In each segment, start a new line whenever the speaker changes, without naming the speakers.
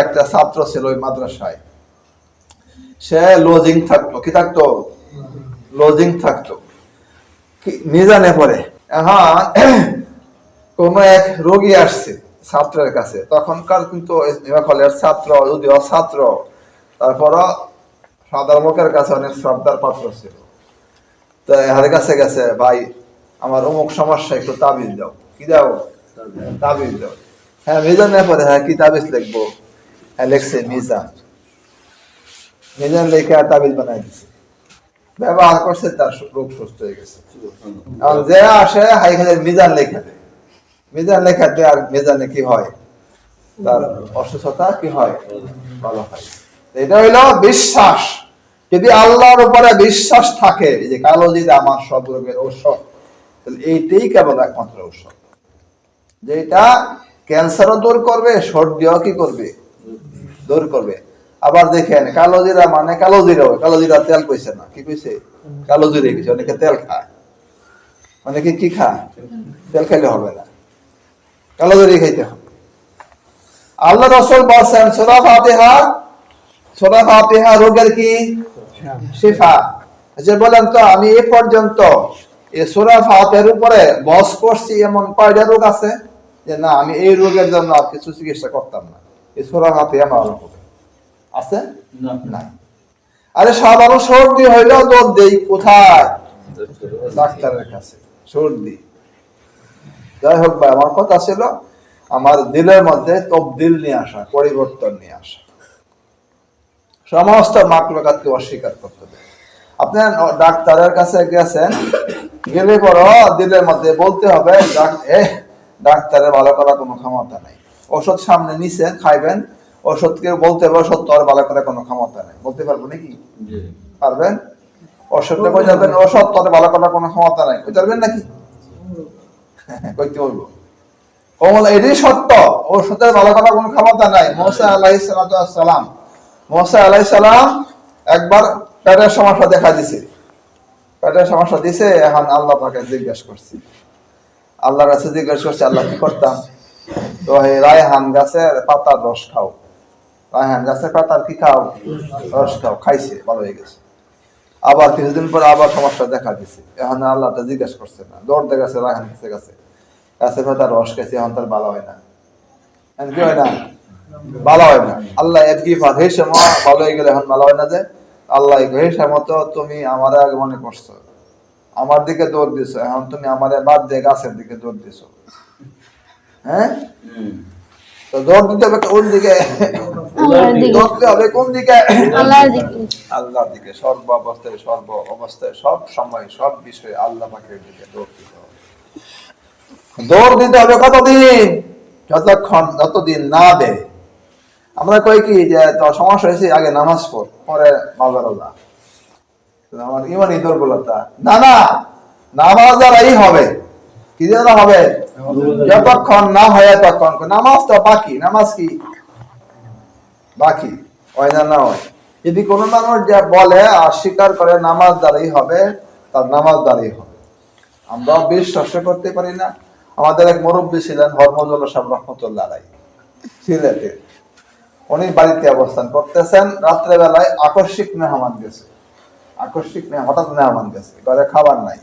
একটা ছাত্র ছিল ওই মাদ্রাসায়, সে লজিং থাকতো। কি থাকতো? লজিং থাকতো মিজানে পড়ে। এখন কোন এক রোগী আসছে ছাত্রের কাছে, তখনকার কিন্তু কলের ছাত্র, যদিও ছাত্র, তারপরও সাধারণ লোকের কাছে অনেক শ্রদ্ধার পাত্র ছিল। তো এর কাছে গেছে, ভাই আমার অমুক সমস্যা, একটু তাবিজ দাও। কি দাও? তাবিজ দাও। হ্যাঁ মিজানে পড়ে। হ্যাঁ কি তাবিজ লিখবো? হ্যাঁ লেখছে মিজান। মিজান লেখে আর তাবিজ বানাই দিছে, ব্যবহার করছে, তার রোগ সুস্থ হয়ে গেছে। এখন যে আসে হাই খালি মিজান লেখা দেয়, মিজান লেখা দেয়, আর মিজানে কি হয়? তার অসুস্থতা কি হয়? ভালো হয়। এটা হইল বিশ্বাস। যদি আল্লাহর উপরে বিশ্বাস থাকে যে কালো জিরা আমার সব রোগের ঔষধ, তাহলে এইটাই কেবল একমাত্র ঔষধ, যেটা ক্যান্সারও দূর করবে, সর্দিও কি করবে? দূর করবে। আবার দেখেন কালো জিরা মানে কালো জিরা তেল কইছে না, কি কইছে? কালো জিরা কইছে। অনেকে তেল খায়, অনেকে কি খায়? তেল খাইলে হবে না, কালো জিরা খাইতে হবে। আল্লাহ রাসূল বলেন সূরা ফাতিহা রোগের কি শিফা। যে বলেন তো আমি এ পর্যন্ত এই সূরা ফাতিহার উপরে বস করছি এমন কয়টা রোগ আছে যে না আমি এই রোগের জন্য আর কিছু চিকিৎসা করতাম না, এই সূরা ফাতিহা ভালো হবে? আছে না? আরে সাধারণ সর্দি হইলেও দৌড় দেই কোথায়? ডাক্তারের কাছে। সর্দি। যাই হোক ভাই, আমার কথা ছিল আমার দিলের মধ্যে তবদিল নিয়ে আসা, পরিবর্তন নিয়ে আসা। সমস্ত মাকলুকাতকে অস্বীকার করতে হবে। আপনি ডাক্তারের কাছে গেছেন, গেলে পর দিলের মধ্যে বলতে হবে ডাক্তারের ভালো করার কোনো ক্ষমতা নাই। ওষুধ সামনে নিছেন, খাইবেন, ওষুধকে বলতে হবে ওষুধ তোর ভালো করার কোনো ক্ষমতা নাই। বলতে পারবো নাকি? পারবেন? ওষুধটা কই যাবেন, ওষুধ তোর ভালো করার কোনো ক্ষমতা নাই, কই যাবেন নাকি? কইতে বলবো কমল এটাই সত্য, ওষুধের ভালো করার কোনো ক্ষমতা নাই। মুসা আলাইহিস সালাম, মুসা আলাইহিস সালাম একবার পেটের সমস্যা দেখা দিছে, পেটের সমস্যা দিছে। এখন আল্লাহ পাকে জিজ্ঞেস করছি, আল্লাহর কাছে জিজ্ঞেস করছে, আল্লাহ কি করতাম? তো এই রায়হান গাছের পাতার রস খাও। রায়হান গাছের পাতার কি খাও? রস খাও। খাইছে, ভালো হয়ে গেছে। আবার কিছুদিন পর আবার সমস্যা দেখা দিছে। এখন আল্লাহটা জিজ্ঞেস করছে না, দৌড়তে গেছে রায়হান গাছের কাছে, গাছের পাতার রস খাইছে, এখন তার ভালো হয় না। কি হয় না? ভালো হয় না। আল্লাহ একই হে সময় ভালো হয়ে গেলে এখন ভালো হয় না যে? আল্লাহ হে সমত তুমি আমার আগে মনে করছো, আমার দিকে দৌড় দিছো, এখন তুমি আমার বাদ দিয়ে গাছের দিকে দৌড় দিছো। হ্যাঁ, তো দৌড় দিতে হবে কোন দিকে? দৌড়তে হবে কোন দিকে? আল্লাহর দিকে। সর্ব অবস্থায়, সর্ব অবস্থায়, সব সময়, সব বিষয়ে আল্লাহ পাকের দিকে দৌড় দিতে হবে। দৌড় দিতে হবে কতদিন? যতদিন না দেয়। আমরা কই কি যে তোর সমস্যা হয়েছে, আগে নামাজ পড়, পরে বাজারওয়ালা, আমার ইমানই দুর্বলতা। না না, নামাজ দ্বারাই হবে। কি দ্বারা হবে? যতক্ষণ না হয় ততক্ষণ। নামাজ তো বাকি, নামাজ কি বাকি হয় না? না হয়। যদি কোনো মানুষ যে বলে আর স্বীকার করে নামাজ দ্বারাই হবে, তার নামাজ দ্বারাই হবে। আমরা বিশ্বাস করতে পারি না। আমাদের এক মুরব্বী ছিলেন হরমজুল সাহেব রহমতুল্লাহ আলাইহি, সিলেটে। উনি বাড়িতে অবস্থান করতেছেন, রাত্রে বেলায় আকস্মিক মেহমান গেছে। আকস্মিক হঠাৎ মেহমান গেছে, ঘরে খাবার নাই।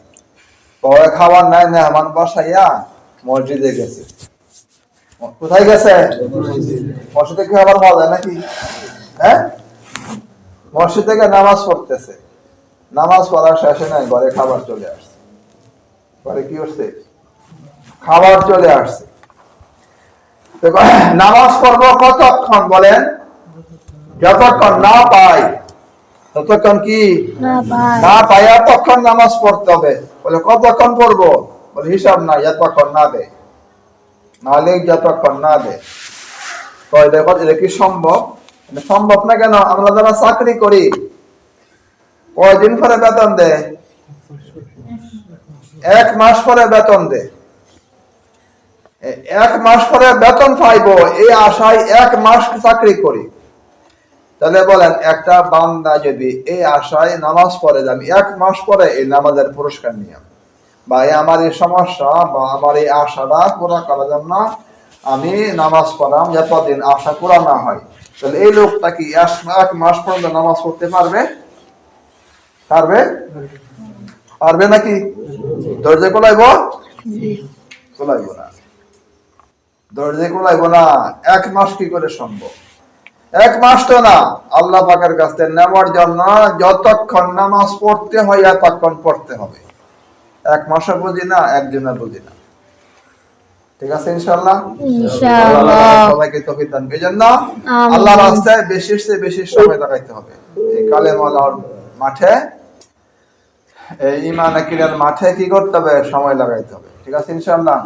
ঘরে খাবার নাই, মেহমান বসাইয়া মসজিদে গেছে। কোথায় গেছে? মসজিদে কি খাবার পাওয়া যায় নাকি? হ্যাঁ, মসজিদ থেকে নামাজ পড়তেছে। নামাজ পড়ার শেষে নাই, ঘরে খাবার চলে আসছে। ঘরে কি হচ্ছে? খাবার চলে আসছে। নামাজ পড়বো কতক্ষণ বলেন? যতক্ষণ না পাই, ততক্ষণ কি না পাই ততক্ষণ নামাজ পড়তে হবে। বলে কতক্ষণ পড়বো? বলে হিসাব নাই, যতক্ষণ না দেয়, নাহলে যতক্ষণ না দেয়। দেখো এটা কি সম্ভব? সম্ভব না কেন? আমরা যারা চাকরি করি, কয়দিন পরে বেতন দেয়? 1 মাস পরে বেতন দেয়। 1 মাস পরে বেতন পাইবো এই আশায় 1 মাস চাকরি করি। তাহলে বলেন একটা বান্দা যদি এই আশায় নামাজ পড়ে, আমি 1 মাস পরে এই নামাজের পুরস্কার নিয়ে, বা আমার এই সমস্যা বা আমার এই আশাটা পুরা করার জন্য আমি নামাজ পড়াম, যতদিন আশা পুরা না হয়, তাহলে এই লোকটা কি 1 মাস পর্যন্ত নামাজ পড়তে পারবে? পারবে? পারবে নাকি? দরজা কোলাইব? কোলাইব না। দরজা কোলাইব না। 1 মাস কি করে সম্ভব? 1 মাস তো না, আল্লাহ পাকের কাছে নেওয়ার জন্য যতক্ষণ নামাজ পড়তে হয় ততক্ষণ পড়তে হবে। 1 মাসও বুঝি না, একদিনও বুঝি না। ঠিক আছে ইনশাআল্লাহ?
ইনশাআল্লাহ।
সবাইকে তৌফিক দান করুন। এজন্য আল্লাহর রাস্তায় বেশি থেকে বেশি সময় লাগাইতে হবে। এই কালেমার মাঠে, এই ঈমান আকিদার মাঠে কি করতে হবে? সময় লাগাইতে হবে। ঠিক আছে ইনশাআল্লাহ?